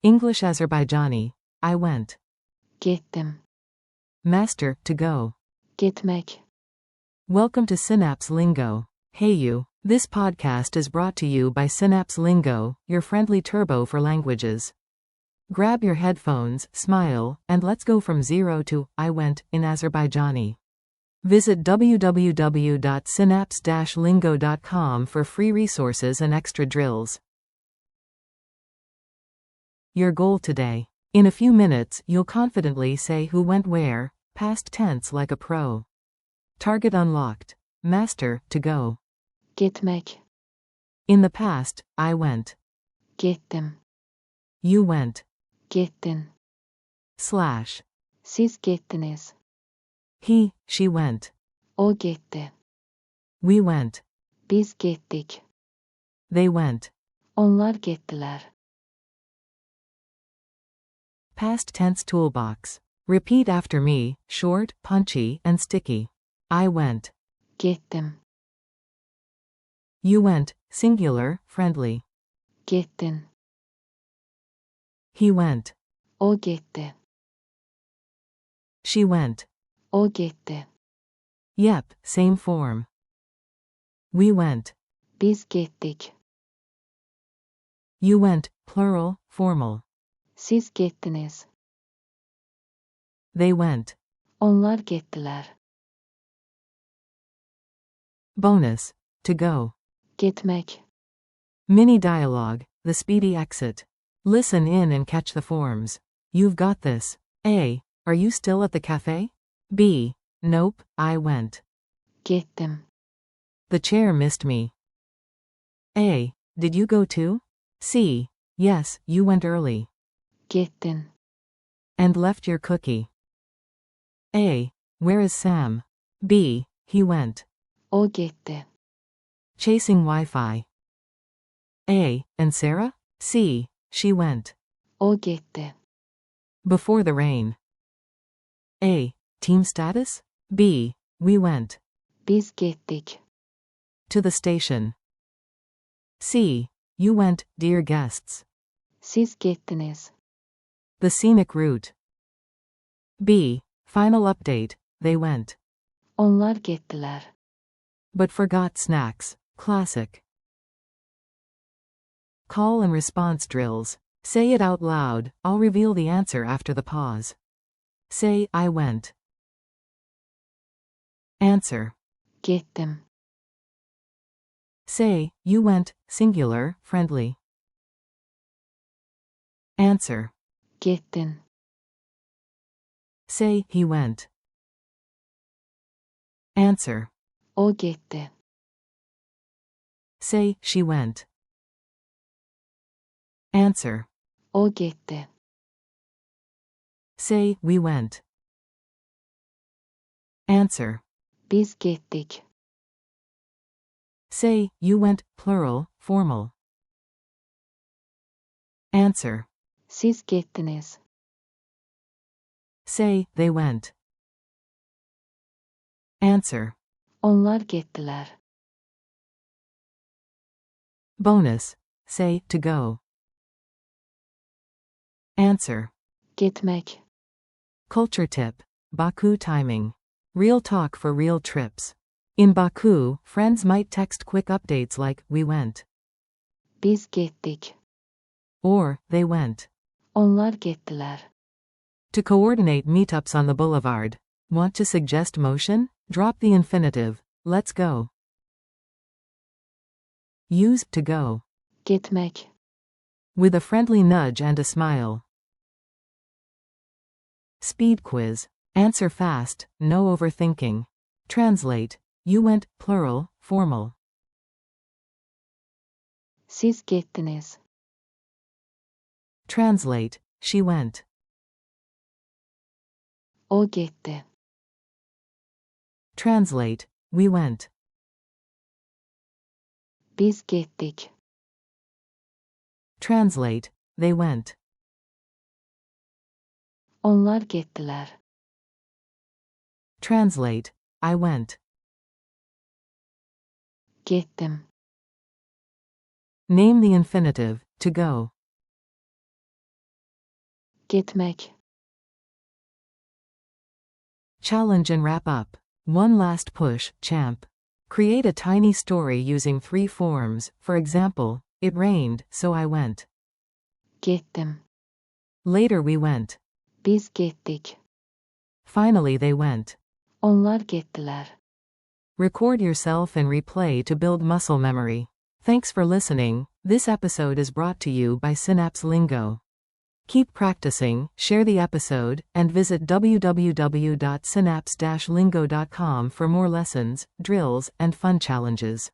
English-Azerbaijani. I went. Getdim. Master, to go. Gitmek. Welcome to Synapse Lingo. Hey you. This podcast is brought to you by Synapse Lingo, your friendly turbo for languages. Grab your headphones, smile, and let's go from zero to I went in Azerbaijani. Visit www.synapse-lingo.com for free resources and extra drills. Your goal today. In a few minutes, you'll confidently say who went where, past tense like a pro. Target unlocked. Master, to go. Gitmek. In the past, I went. Gittim. You went. Gittin. Slash. Siz gittiniz. He, she went. O gitti. We went. Biz gittik. They went. Onlar gittiler. Past tense toolbox. Repeat after me, short, punchy, and sticky. I went. Gittim. You went, singular, friendly. Gittin. He went. O gitti. She went. O gitti. Yep, same form. We went. Biz gittik. You went, plural, formal. Siz gittiniz. They went. Onlar gittiler. Bonus. To go. Gitmek. Mini dialogue, the speedy exit. Listen in and catch the forms. You've got this. A. Are you still at the cafe? B. Nope, I went. Gittim. The chair missed me. A. Did you go too? C. Yes, you went early. Gittin. And left your cookie. A. Where is Sam? B. He went. O gitti. Chasing Wi-Fi. A. And Sarah? C. She went. O gitti. Before the rain. A. Team status? B. We went. Biz gittik. To the station. C. You went, dear guests. Siz gittiniz. The scenic route. B. Final update, they went. Onlar gittiler. But forgot snacks. Classic. Call and response drills. Say it out loud, I'll reveal the answer after the pause. Say, I went. Answer. Gittim. Say, you went, singular, friendly. Answer. Gittin. Say, he went. Answer. O gitti. Say, she went. Answer. O gitti. Say, we went. Answer. Biz gittik. Say, you went, plural, formal. Answer. Siz gittiniz. Say, they went. Answer. Onlar gittiler. Bonus. Say, to go. Answer. Gitmek. Culture tip. Baku timing. Real talk for real trips. In Baku, friends might text quick updates like, we went. Biz gittik. Or, they went. Onlar gittiler. To coordinate meetups on the boulevard. Want to suggest motion? Drop the infinitive. Let's go. Use to go. Gitmek. With a friendly nudge and a smile. Speed quiz. Answer fast, no overthinking. Translate. You went, plural, formal. Siz gittiniz. Translate. She went. O gitti. Translate. We went. Biz gittik. Translate. They went. Onlar gittiler. Translate. I went. Gittim. Name the infinitive, to go. Gitmek. Challenge and wrap up. One last push, champ. Create a tiny story using 3 forms, for example, it rained, so I went. Getdim. Later we went. Biz getdik. Finally they went. Onlar gettiler. Record yourself and replay to build muscle memory. Thanks for listening. This episode is brought to you by Synapse Lingo. Keep practicing, share the episode, and visit www.synapse-lingo.com for more lessons, drills, and fun challenges.